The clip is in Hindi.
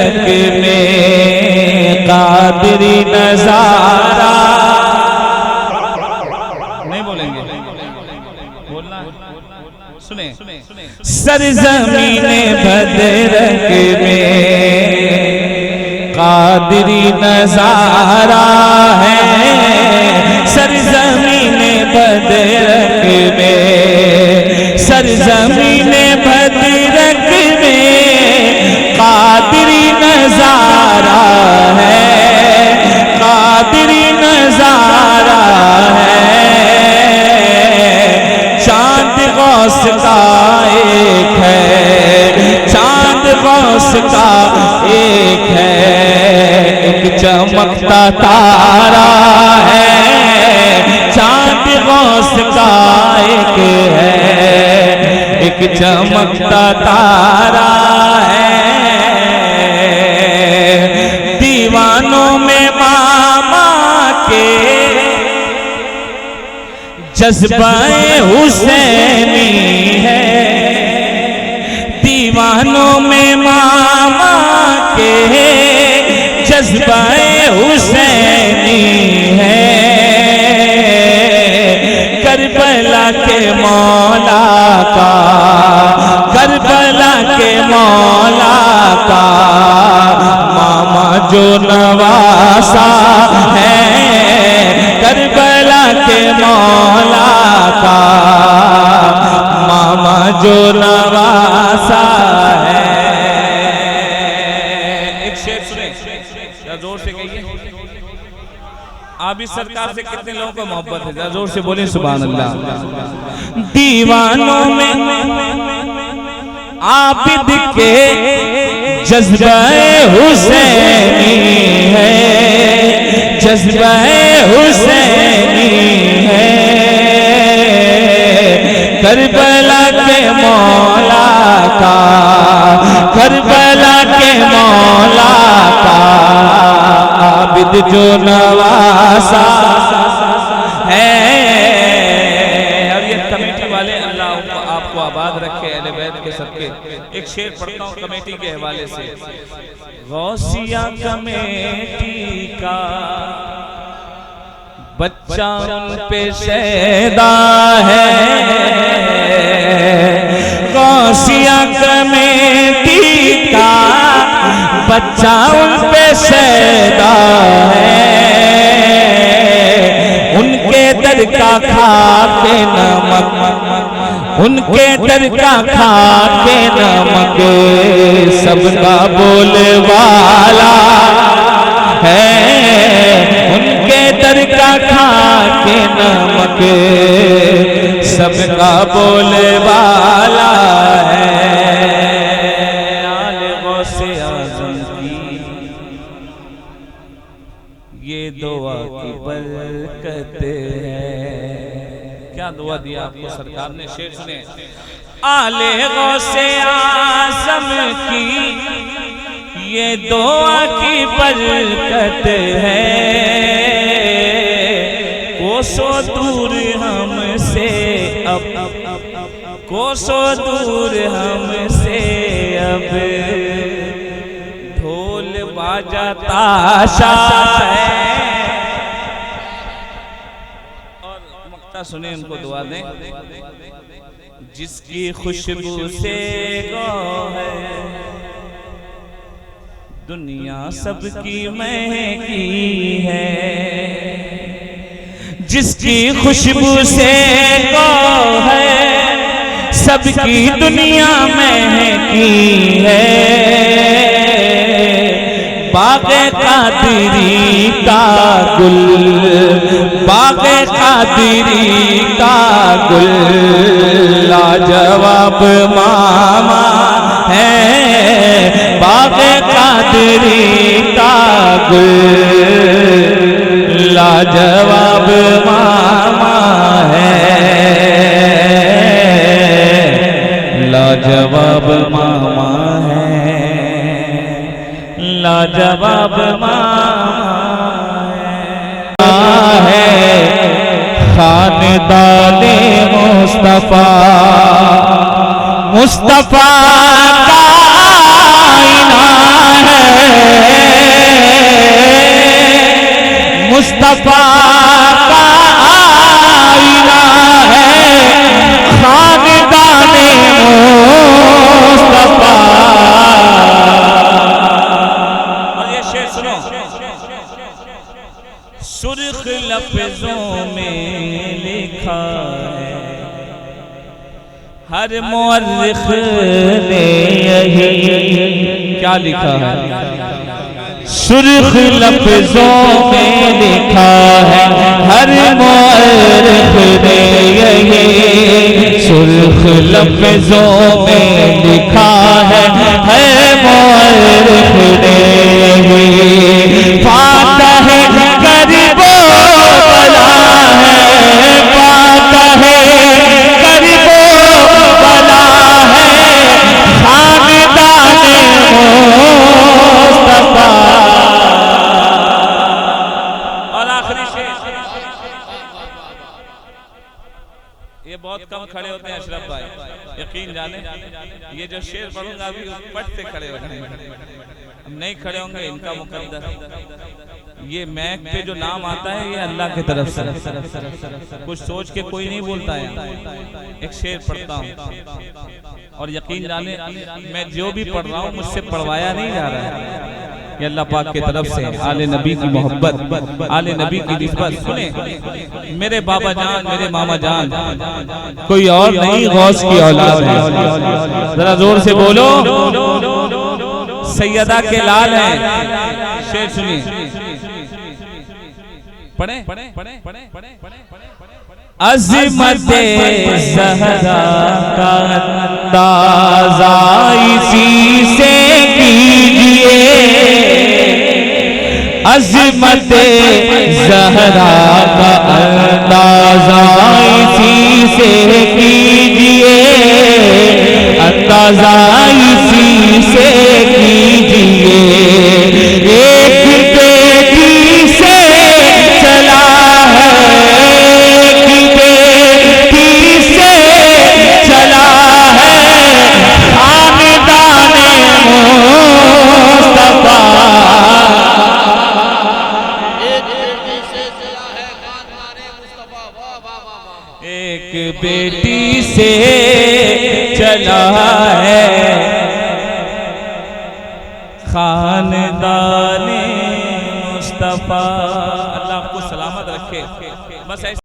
रक में कादरी नजारा। नहीं बोलेंगे, बोलना सुने। सरजमीने बदरक में कादरी नजारा है। सरजमीने बदरक में, सरजमीने बदरक में कादरी नजारा है, कादरी नजारा है। चांद गौस का एक है, चांद गौस का एक है, एक चमकता तारा है। चांद गौस का एक है, एक चमकता तारा है। दीवानों में मामा के जज्बाए हुसैनी है। दीवानों में मामा के जज्बाए हुसैनी है। करबला के मौला का, करबला के मौला का मामा जो नवासा है। करबला के मौला का मामा जो नवासा है। एक शेर सुने, जोर से कहिए। आप इस सरकार से कितने लोगों को मोहब्बत है? जोर से बोले सुभान अल्लाह। दीवानों में आबिद के जज्बाए हुसैनी है, जज्बाए हुसैनी है। करबला के मौला का, करबला के मौला का आबिद जो नवासा है। अब ये कमेटी वाले, अल्लाह आपको आबाद रखे अहले बैत के सबके। एक शेर पढ़ता हूँ कमेटी के हवाले से। गौसिया कमेटी का बच्चा उन पे शैदा है। गौसिया कमेटी का बच्चा उन पे शैदा है। उनके दर का खा के नमक, उनके दर का खा के नमक सबका बोलवाला है। उनके दर का खा के नमक सबका बोलवाला है। आले गौसे आज़म की ये दुआ की बरकत है। क्या दुआ दिया आपको सरकार ने? शेर सुने। आले गौसे आज़म की ये दुआ की बरकत है। कोसों दूर हमसे अब, कोसों दूर हमसे अब ढोल बाजा ताशा है। और मक्ता सुने, उनको दुआ दें। जिसकी खुशबू से गो है दुनिया सबकी महकी है। जिसकी खुशबू से गो है सबकी दुनिया महकी है। बाग़े कादरी का गुल, बाग़े कादरी का गुल लाजवाब मामा है। बाग़े कादरी का गुल लाजवाब मामा है। लाजवाब मामा है, लाजवाब मामा है। खानदाने मुस्तफा, मुस्तफा का आईना है। मुस्तफा का आईना है खानदाने मुस्तफा। और ये शेर सुनो, सुर्ख लफ्जों में लिखा है हर मुअर्रिख ने यही, क्या लिखा है? सुर्ख लफ्जों में लिखा है हर मुअर्रिख ने यही, सुर्ख लफ्जों में लिखा है हर मुअर्रिख ने यही। फातह गरीबो बला है, फातह गरीबो बला है खानदाने मुस्तफा। और आखिरी शेर, ये बहुत कम खड़े होते हैं अशरफ भाई, यकीन जाने ये जो शेर पढ़ूंगा अभी पट से खड़े हो जाएंगे, नहीं खड़े होंगे इनका मुकद्दर। ये मैक पे जो नाम आता है ये अल्लाह की तरफ से, कुछ सोच के कोई नहीं बोलता है। एक शेर पढ़ता हूँ और यकीन जाने मैं जो भी पढ़ रहा हूँ मुझसे पढ़वाया नहीं जा रहा है, ये अल्लाह पाक की तरफ से। आले नबी की मोहब्बत, आले नबी की निस्बत। सुने मेरे बाबा जान, मेरे मामा जान, कोई और नहीं गौस की औलाद है। जरा जोर से बोलो, सैयदा के लाल हैं। शेर सुनिए, पढ़े अज़मत ज़हरा का अंदाज़ा इसी से कीजिए, अज़मत ज़हरा का अंदाज़ा इसी से कीजिए, अंदाज़ा इसी से कीजिए। एक बेटी से चला है, एक बेटी से चला है खानदाने मुस्तफा। एक बेटी से चला है खानदाने मुस्तफा। वाह वाह वाह। एक बेटी से चला है खानदाने मुस्तफा। अल्लाह आपको सलामत रखे। बस ऐसे